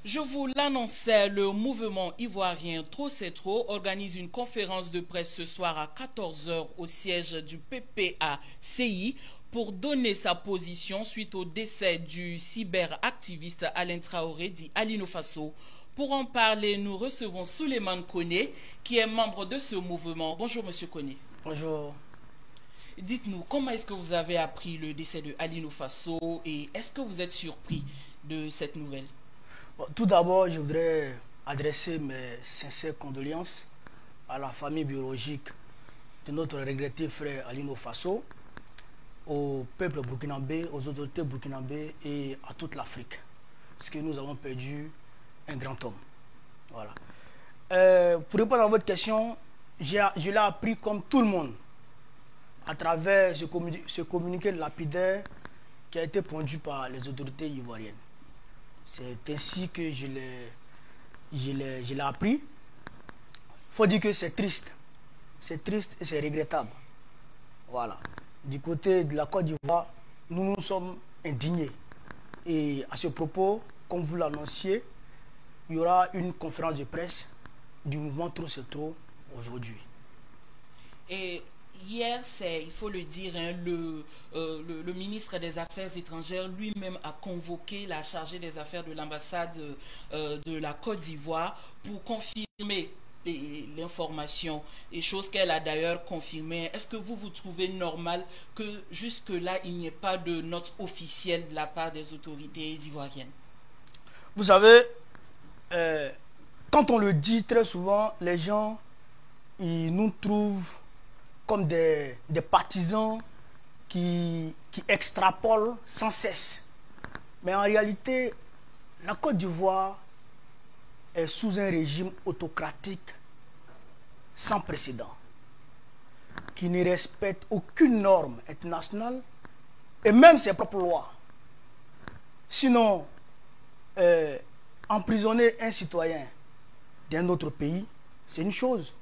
Je vous l'annonçais, le mouvement ivoirien Trop c'est trop organise une conférence de presse ce soir à 14 heures au siège du PPACI pour donner sa position suite au décès du cyberactiviste Alain Traoré dit Alino Faso. Pour en parler, nous recevons Souleymane Koné, qui est membre de ce mouvement. Bonjour Monsieur Koné. Bonjour. Dites-nous, comment est-ce que vous avez appris le décès de Alino Faso et est-ce que vous êtes surpris de cette nouvelle? Bon, tout d'abord, je voudrais adresser mes sincères condoléances à la famille biologique de notre regretté frère Alino Faso, au peuple burkinabé, aux autorités burkinabées et à toute l'Afrique. Parce que nous avons perdu un grand homme. Voilà. Pour répondre à votre question, je l'ai appris comme tout le monde à travers ce communiqué lapidaire qui a été pondu par les autorités ivoiriennes. C'est ainsi que je l'ai appris. Il faut dire que c'est triste. C'est triste et c'est regrettable. Voilà. Du côté de la Côte d'Ivoire, nous sommes indignés. Et à ce propos, comme vous l'annonciez, il y aura une conférence de presse du mouvement Trop c'est trop aujourd'hui. Et hier, il faut le dire, hein, le ministre des Affaires étrangères lui-même a convoqué la chargée des affaires de l'ambassade de la Côte d'Ivoire pour confirmer l'information, et chose qu'elle a d'ailleurs confirmée. Est-ce que vous trouvez normal que jusque-là, il n'y ait pas de note officielle de la part des autorités ivoiriennes? Vous savez, quand on le dit très souvent, les gens ils nous trouvent comme des partisans qui extrapolent sans cesse. Mais en réalité, la Côte d'Ivoire est sous un régime autocratique sans précédent, qui ne respecte aucune norme internationale et même ses propres lois. Sinon, emprisonner un citoyen d'un autre pays, c'est une chose.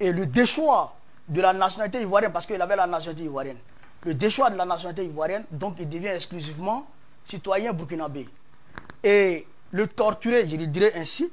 Et le déchoir de la nationalité ivoirienne, parce qu'il avait la nationalité ivoirienne, le déchoir de la nationalité ivoirienne, donc il devient exclusivement citoyen burkinabé. Et le torturer, je le dirais ainsi,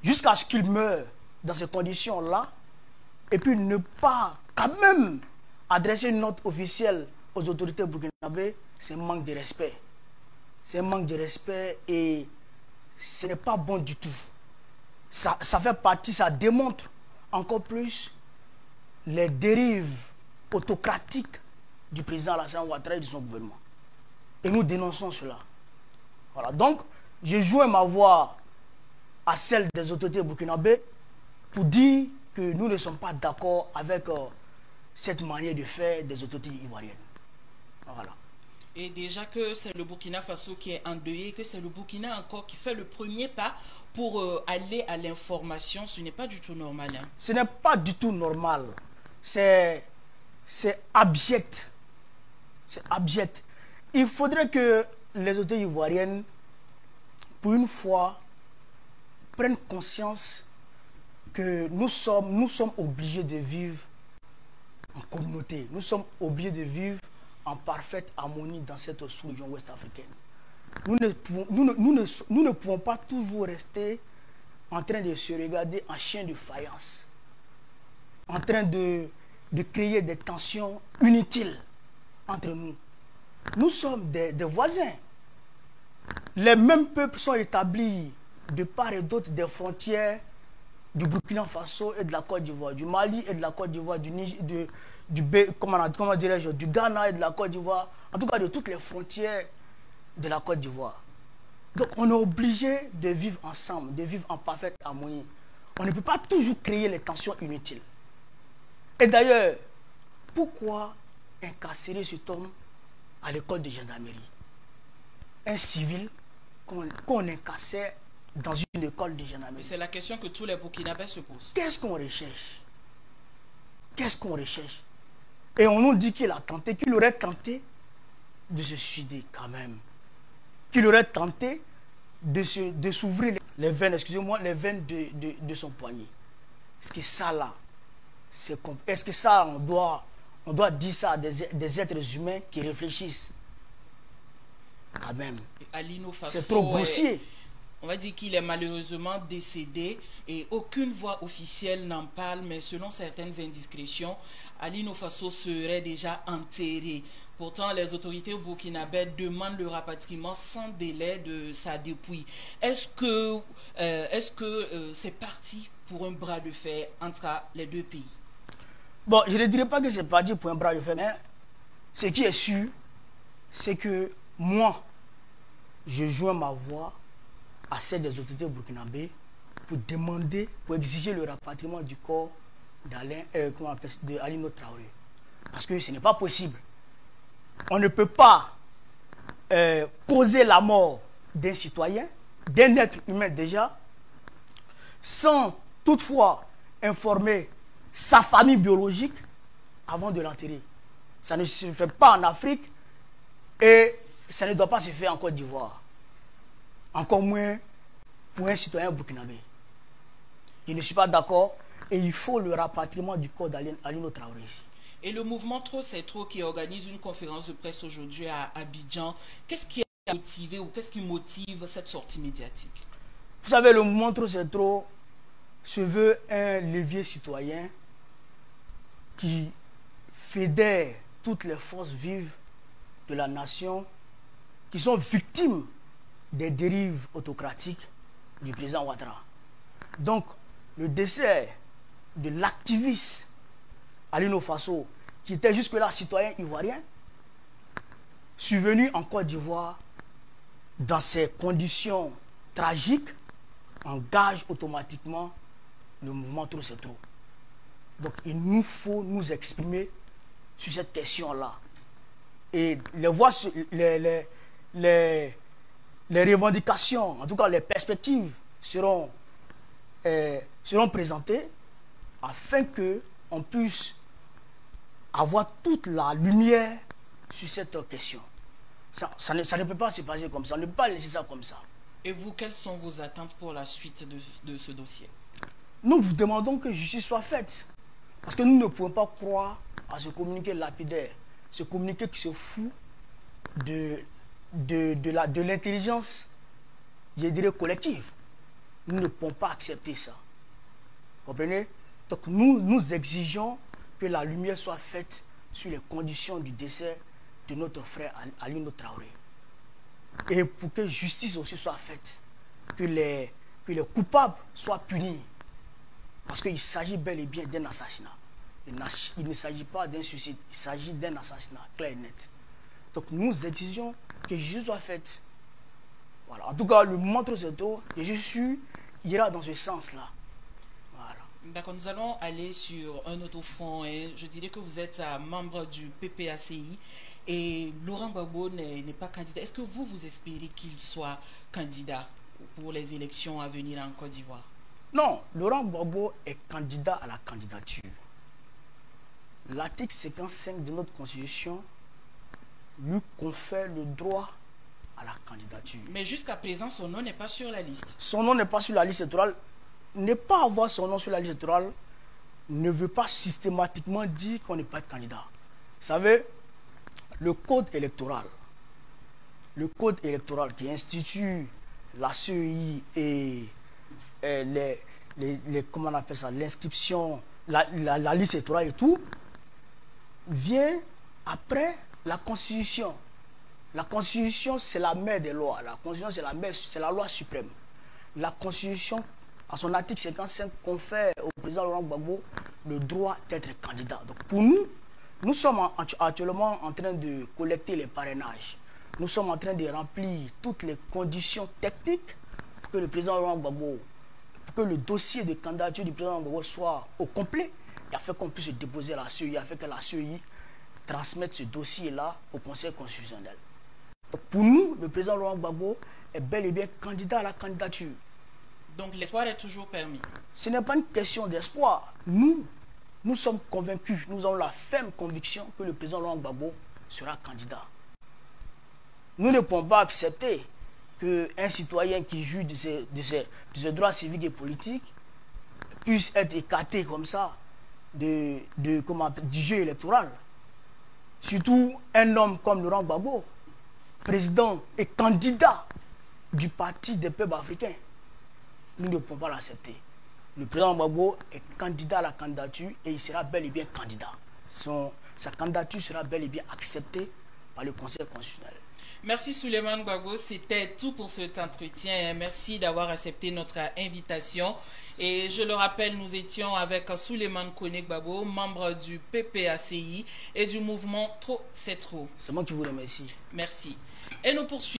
jusqu'à ce qu'il meure dans ces conditions-là, et puis ne pas quand même adresser une note officielle aux autorités burkinabées, c'est un manque de respect. C'est un manque de respect et ce n'est pas bon du tout. Ça fait partie, ça démontre encore plus les dérives autocratiques du président Alassane Ouattara et de son gouvernement. Et nous dénonçons cela. Voilà. Donc, je joins ma voix à celle des autorités burkinabées pour dire que nous ne sommes pas d'accord avec cette manière de faire des autorités ivoiriennes. Voilà. Et déjà que c'est le Burkina Faso qui est endeuillé, que c'est le Burkina encore qui fait le premier pas pour aller à l'information, ce n'est pas du tout normal. Hein. Ce n'est pas du tout normal. C'est abject. C'est abject. Il faudrait que les autorités ivoiriennes, pour une fois, prennent conscience que nous sommes obligés de vivre en communauté. Nous sommes obligés de vivre en parfaite harmonie dans cette sous-région ouest-africaine. Nous ne pouvons pas toujours rester en train de se regarder en chien de faïence, en train de créer des tensions inutiles entre nous. Nous sommes des voisins. Les mêmes peuples sont établis de part et d'autre des frontières du Burkina Faso et de la Côte d'Ivoire, du Mali et de la Côte d'Ivoire, du Ghana et de la Côte d'Ivoire, en tout cas de toutes les frontières de la Côte d'Ivoire. Donc on est obligé de vivre ensemble, de vivre en parfaite harmonie. On ne peut pas toujours créer les tensions inutiles. Et d'ailleurs, pourquoi incarcérer cet homme à l'école de gendarmerie? Un civil qu'on incarcère dans une école de gendarmerie. C'est la question que tous les Burkinabés se posent. Qu'est-ce qu'on recherche? Qu'est-ce qu'on recherche? Et on nous dit qu'il a tenté, qu'il aurait tenté de se suicider quand même. Qu'il aurait tenté de s'ouvrir les veines, excusez-moi, les veines de son poignet. Est-ce que ça là, est-ce que ça, on doit dire ça à des êtres humains qui réfléchissent? Quand même. C'est trop grossier. On va dire qu'il est malheureusement décédé et aucune voix officielle n'en parle, mais selon certaines indiscrétions, Ali Faso serait déjà enterré. Pourtant, les autorités burkinabè demandent le rapatriement sans délai de sa dépouille. Est-ce que c'est parti pour un bras de fer entre les deux pays? Bon, je ne dirais pas que c'est parti pour un bras de fer, mais ce qui est sûr, c'est que moi, je joins ma voix à celle des autorités burkinabè pour demander, pour exiger le rapatriement du corps d'Alino Traoré. Parce que ce n'est pas possible. On ne peut pas causer la mort d'un citoyen, d'un être humain déjà, sans toutefois informer sa famille biologique avant de l'enterrer. Ça ne se fait pas en Afrique et ça ne doit pas se faire en Côte d'Ivoire. Encore moins pour un citoyen burkinabé. Je ne suis pas d'accord et il faut le rapatriement du corps d'Alino Traoré. Et le mouvement Trop c'est trop qui organise une conférence de presse aujourd'hui à Abidjan, qu'est-ce qui a motivé ou qu'est-ce qui motive cette sortie médiatique? Vous savez, le mouvement Trop c'est trop se veut un levier citoyen qui fédère toutes les forces vives de la nation qui sont victimes des dérives autocratiques du président Ouattara. Donc, le décès de l'activiste Alino Faso, qui était jusque-là citoyen ivoirien, survenu en Côte d'Ivoire dans ces conditions tragiques, engage automatiquement le mouvement Trop c'est trop. Donc, il nous faut nous exprimer sur cette question-là. Et les revendications, en tout cas les perspectives, seront présentées afin qu'on puisse avoir toute la lumière sur cette question. Ça ne peut pas se passer comme ça, on ne peut pas laisser ça comme ça. Et vous, quelles sont vos attentes pour la suite de ce dossier? Nous vous demandons que justice soit faite. Parce que nous ne pouvons pas croire à ce communiqué lapidaire, ce communiqué qui se fout de l'intelligence, je dirais, collective. Nous ne pouvons pas accepter ça. Vous comprenez? Donc nous exigeons que la lumière soit faite sur les conditions du décès de notre frère Alino Traoré. Et pour que justice aussi soit faite, que les coupables soient punis. Parce qu'il s'agit bel et bien d'un assassinat. Il ne s'agit pas d'un suicide, il s'agit d'un assassinat clair et net. Donc nous exigeons que justice soit faite. Voilà. En tout cas, le mouvement Trop c'est trop, et je suis sûr, ira dans ce sens-là. Voilà. D'accord, nous allons aller sur un autre front. Et je dirais que vous êtes membre du PPACI et Laurent Gbagbo n'est pas candidat. Est-ce que vous espérez qu'il soit candidat pour les élections à venir en Côte d'Ivoire? Non, Laurent Gbagbo est candidat à la candidature. L'article 55 de notre constitution lui confère le droit à la candidature. Mais jusqu'à présent, son nom n'est pas sur la liste. Son nom n'est pas sur la liste électorale. Ne pas avoir son nom sur la liste électorale ne veut pas systématiquement dire qu'on n'est pas candidat. Vous savez, le code électoral qui institue la CEI et comment on appelle ça, l'inscription, la liste électorale et tout, vient après la Constitution. La Constitution, c'est la mère des lois. La Constitution, c'est la loi suprême. La Constitution, à son article 55, confère au président Laurent Gbagbo le droit d'être candidat. Donc pour nous, nous sommes actuellement en train de collecter les parrainages. Nous sommes en train de remplir toutes les conditions techniques pour que le président Laurent Gbagbo, pour que le dossier de candidature du président Laurent Gbagbo soit au complet, et afin qu'on puisse déposer à la CEI, afin que la CEI transmette ce dossier-là au Conseil constitutionnel. Donc pour nous, le président Laurent Gbagbo est bel et bien candidat à la candidature. Donc l'espoir est toujours permis. Ce n'est pas une question d'espoir. Nous sommes convaincus, nous avons la ferme conviction que le président Laurent Gbagbo sera candidat. Nous ne pouvons pas accepter qu'un citoyen qui juge de ses droits civiques et politiques puisse être écarté comme ça du jeu électoral. Surtout un homme comme Laurent Gbagbo, président et candidat du Parti des peuples africains. Nous ne pouvons pas l'accepter. Le président Gbagbo est candidat à la candidature et il sera bel et bien candidat. Sa candidature sera bel et bien acceptée par le Conseil constitutionnel. Merci Souleymane Gbagbo, c'était tout pour cet entretien. Merci d'avoir accepté notre invitation. Et je le rappelle, nous étions avec Souleymane Koné Gbagbo, membre du PPACI et du mouvement Trop c'est trop. C'est moi qui vous remercie. Merci. Et nous poursuivons.